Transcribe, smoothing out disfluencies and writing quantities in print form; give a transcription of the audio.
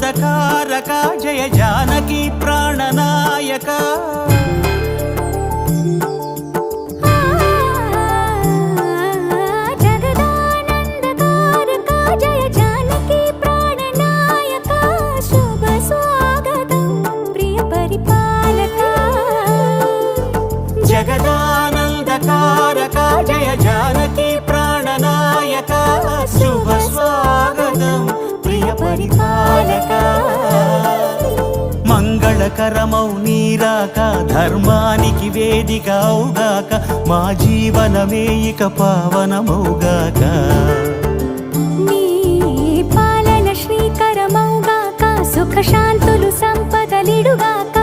జగదానందకారక జయ జానకి ప్రాణనాయక జగదానందకారక జయ జానకి ప్రాణనాయక శుభ స్వాగతం ప్రియ పరిపాలక మంగళకరమౌ నీరాక ధర్మానికి వేదిక అవుగాక మా జీవనమే ఇక పావనమౌగాక నీ పాలన శ్రీకరమౌగాక సుఖ శాంతులు సంపదలిడుగాక